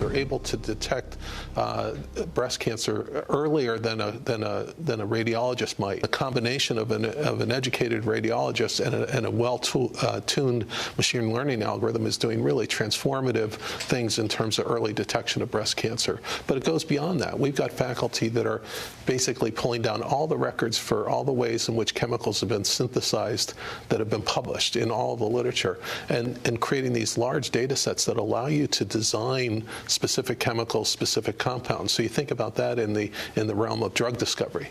they're able to detect breast cancer earlier than a radiologist might. The combination of an educated radiologist and a well-tuned machine learning algorithm is doing really transformative things in terms of early detection of breast cancer. But it goes beyond that. We've got faculty that are basically pulling down all the records for all the ways in which chemicals have been synthesized that have been published in all the literature, and creating these large data sets that allow you to design specific chemicals, specific compounds. So you think about that in the realm of drug discovery.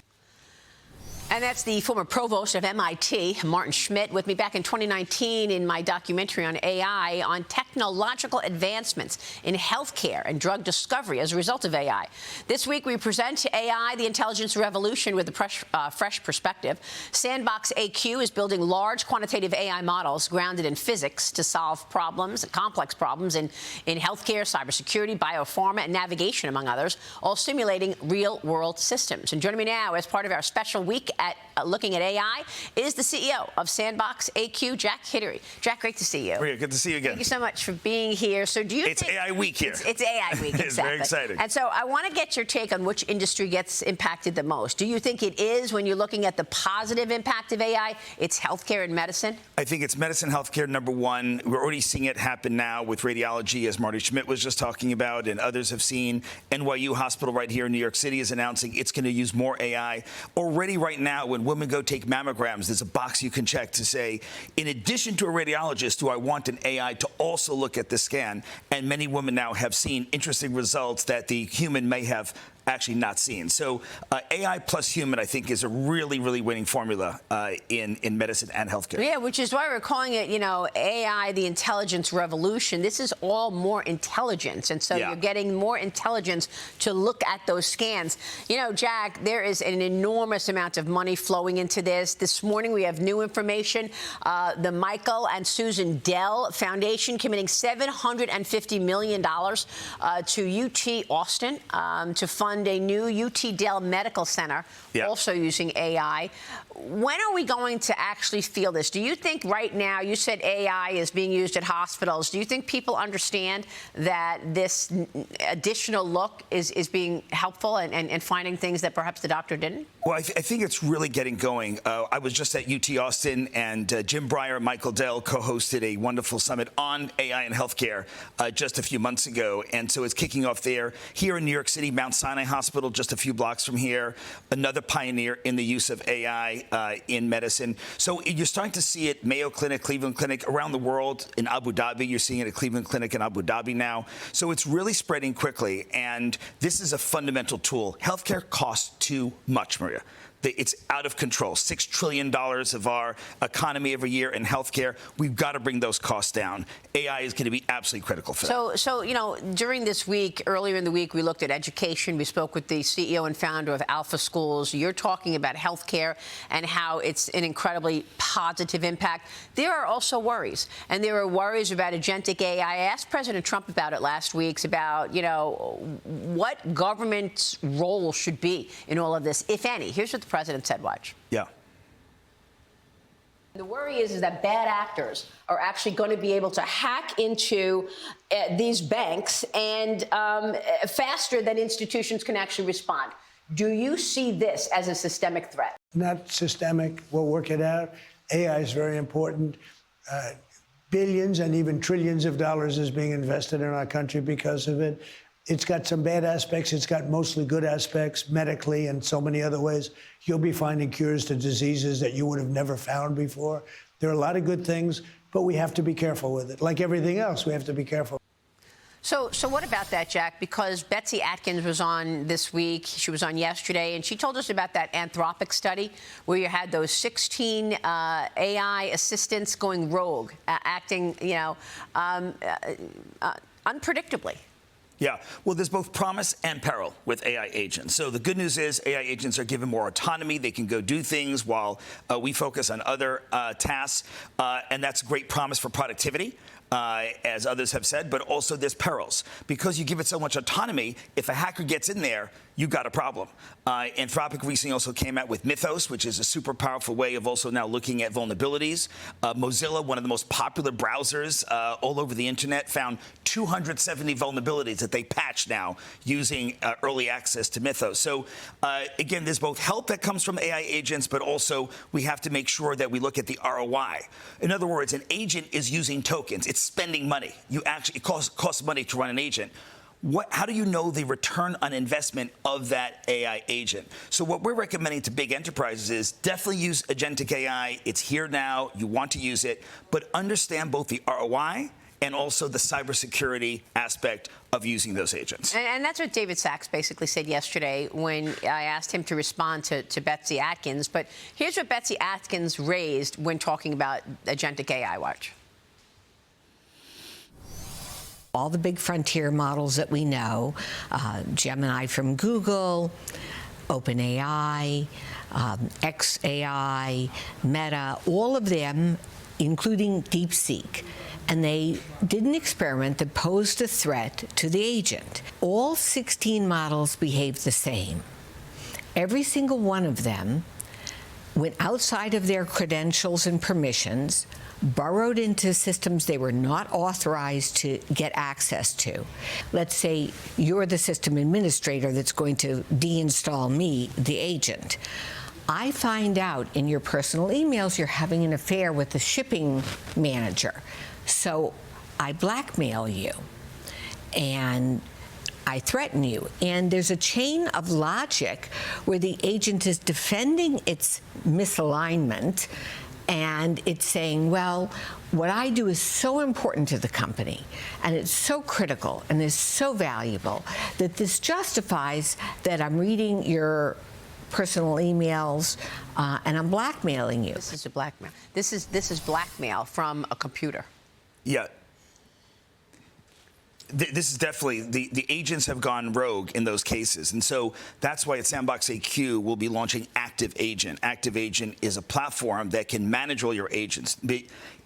And that's the former provost of MIT, Martin Schmidt, with me back in 2019 in my documentary on AI on technological advancements in healthcare and drug discovery as a result of AI. This week, we present AI, the intelligence revolution, with a fresh perspective. SandboxAQ is building large quantitative AI models grounded in physics to solve problems, complex problems in healthcare, cybersecurity, biopharma, and navigation, among others, all simulating real-world systems. And joining me now as part of our special week at looking at AI is the CEO of SandboxAQ, Jack Hidary. Jack, great to see you. Maria, good to see you again. Thank you so much for being here. So do you It's think AI week here. It's AI week, exactly. It's very exciting. And so I want to get your take on which industry gets impacted the most. Do you think it is, when you're looking at the positive impact of AI, it's healthcare and medicine? I think it's medicine, healthcare, number one. We're already seeing it happen now with radiology, as Marty Schmidt was just talking about, and others have seen. NYU Hospital right here in New York City is announcing it's going to use more AI. Already right now, when women go take mammograms, there's a box you can check to say, in addition to a radiologist, do I want an AI to also look at the scan? And many women now have seen interesting results that the human may have actually not seen. So AI plus human, I think, is a really, really winning formula in medicine and healthcare. Yeah, which is why we're calling it, you know, AI, the intelligence revolution. This is all more intelligence. And so you're getting more intelligence to look at those scans. You know, Jack, there is an enormous amount of money flowing into this. This morning, we have new information. The Michael and Susan Dell Foundation committing $750 million to UT Austin to fund a new UT Dell Medical Center, also using AI. When are we going to actually feel this? Do you think right now, you said AI is being used at hospitals, do you think people understand that this additional look is being helpful and finding things that perhaps the doctor didn't? Well, I think it's really getting going. I was just at UT Austin, and Jim Breyer and Michael Dell co-hosted a wonderful summit on AI and healthcare just a few months ago, and so it's kicking off there. Here in New York City, Mount Sinai Hospital, just a few blocks from here, another pioneer in the use of AI in medicine. So you're starting to see it, Mayo Clinic, Cleveland Clinic, around the world. In Abu Dhabi, you're seeing it at Cleveland Clinic in Abu Dhabi now. So it's really spreading quickly, and this is a fundamental tool. Healthcare costs too much, Maria. It's out of control. $6 trillion of our economy every year in healthcare. We've got to bring those costs down. AI is going to be absolutely critical for that. So, you know, during this week, earlier in the week, we looked at education. We spoke with the CEO and founder of Alpha Schools. You're talking about healthcare and how it's an incredibly positive impact. There are also worries, and there are worries about agentic AI. I asked President Trump about it last week, about, you know, what government's role should be in all of this, if any. Here's what the president said. Watch. Yeah. The worry is that bad actors are actually going to be able to hack into these banks and faster than institutions can actually respond. Do you see this as a systemic threat? Not systemic. We'll work it out. AI is very important. Billions and even trillions of dollars is being invested in our country because of it. It's got some bad aspects. It's got mostly good aspects medically and so many other ways. You'll be finding cures to diseases that you would have never found before. There are a lot of good things, but we have to be careful with it. Like everything else, we have to be careful. So what about that, Jack? Because Betsy Atkins was on this week. She was on yesterday, and she told us about that Anthropic study where you had those 16 AI assistants going rogue, acting, you know, unpredictably. Yeah, well, there's both promise and peril with AI agents. So the good news is AI agents are given more autonomy. They can go do things while we focus on other tasks, and that's great promise for productivity. as others have said, but also there's perils. Because you give it so much autonomy, if a hacker gets in there, you've got a problem. Anthropic recently also came out with Mythos, which is a super powerful way of also now looking at vulnerabilities. Mozilla, one of the most popular browsers all over the internet, found 270 vulnerabilities that they patch now using early access to Mythos. So again, there's both help that comes from AI agents, but also we have to make sure that we look at the ROI. In other words, an agent is using tokens. It's spending money. It costs money to run an agent. How do you know the return on investment of that AI agent? So what we're recommending to big enterprises is definitely use agentic AI. It's here now. You want to use it, but understand both the ROI and also the cybersecurity aspect of using those agents. And that's what David Sachs basically said yesterday when I asked him to respond to Betsy Atkins. But here's what Betsy Atkins raised when talking about agentic AI. Watch. All the big frontier models that we know, Gemini from Google, OpenAI, XAI, Meta, all of them, including DeepSeek. And they did an experiment that posed a threat to the agent. All 16 models behaved the same. Every single one of them went outside of their credentials and permissions, burrowed into systems they were not authorized to get access to. Let's say you're the system administrator that's going to deinstall me, the agent. I find out in your personal emails you're having an affair with the shipping manager. So I blackmail you and I threaten you. And there's a chain of logic where the agent is defending its misalignment, and it's saying, well, what I do is so important to the company, and it's so critical, and is so valuable, that this justifies that I'm reading your personal emails, and I'm blackmailing you. This is a blackmail. This is blackmail from a computer. Yeah. This is definitely, the agents have gone rogue in those cases. And so that's why at SandboxAQ, we'll be launching Active Agent. Active Agent is a platform that can manage all your agents.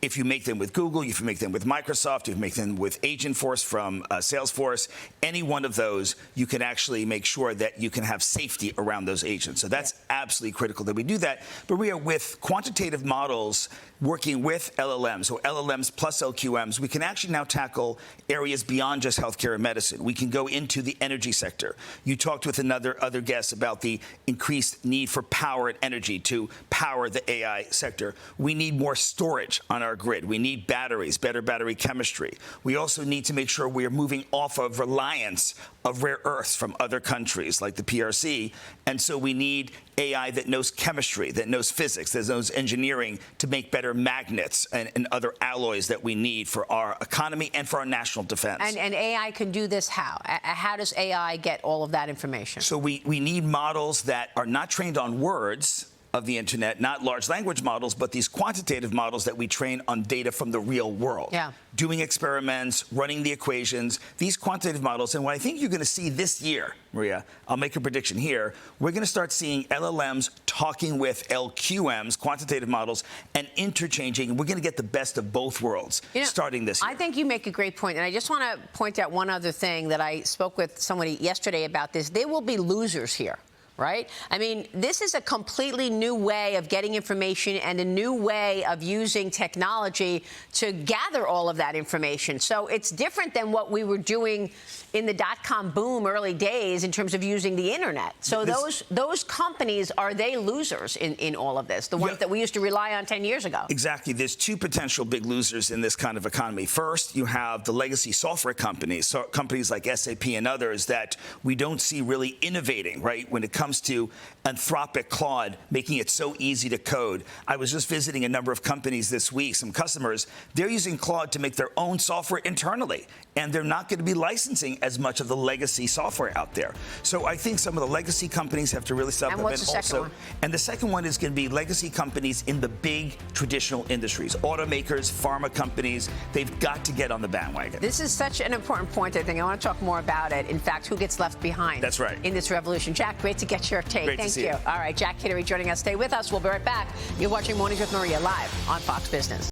If you make them with Google, if you make them with Microsoft, if you make them with Agentforce from Salesforce, any one of those, you can actually make sure that you can have safety around those agents. So that's absolutely critical that we do that. But we are with quantitative models working with LLMs, so LLMs plus LQMs, we can actually now tackle areas beyond just healthcare and medicine. We can go into the energy sector. You talked with other guests about the increased need for power and energy to power the AI sector. We need more storage on our grid. We need batteries, better battery chemistry. We also need to make sure we are moving off of reliance of rare earths from other countries like the PRC. And so we need AI that knows chemistry, that knows physics, that knows engineering to make better magnets and other alloys that we need for our economy and for our national defense. And AI can do this how? How does AI get all of that information? So we need models that are not trained on words of the internet, not large language models, but these quantitative models that we train on data from the real world. Yeah. Doing experiments, running the equations, these quantitative models. And what I think you're going to see this year, Maria, I'll make a prediction here, we're going to start seeing LLMs talking with LQMs, quantitative models, and interchanging. We're going to get the best of both worlds starting this year. I think you make a great point. And I just want to point out one other thing that I spoke with somebody yesterday about this. There will be losers here. Right? I mean, this is a completely new way of getting information and a new way of using technology to gather all of that information. So it's different than what we were doing in the dot-com boom early days in terms of using the internet. So those companies, are they losers in all of this? The ones that we used to rely on 10 years ago? Exactly. There's two potential big losers in this kind of economy. First, you have the legacy software companies, so companies like SAP and others that we don't see really innovating, right, when it comes to Anthropic Claude, making it so easy to code. I was just visiting a number of companies this week, some customers. They're using Claude to make their own software internally, and they're not going to be licensing as much of the legacy software out there. So I think some of the legacy companies have to really step up. And what's the second one? And the second one is going to be legacy companies in the big traditional industries, automakers, pharma companies. They've got to get on the bandwagon. This is such an important point, I think. I want to talk more about it. In fact, who gets left behind? That's right. In this revolution. Jack, great to get your take. Great Thank to see you. you. All right, Jack Hidary joining us. Stay with us. We'll be right back. You're watching Mornings with Maria live on Fox Business.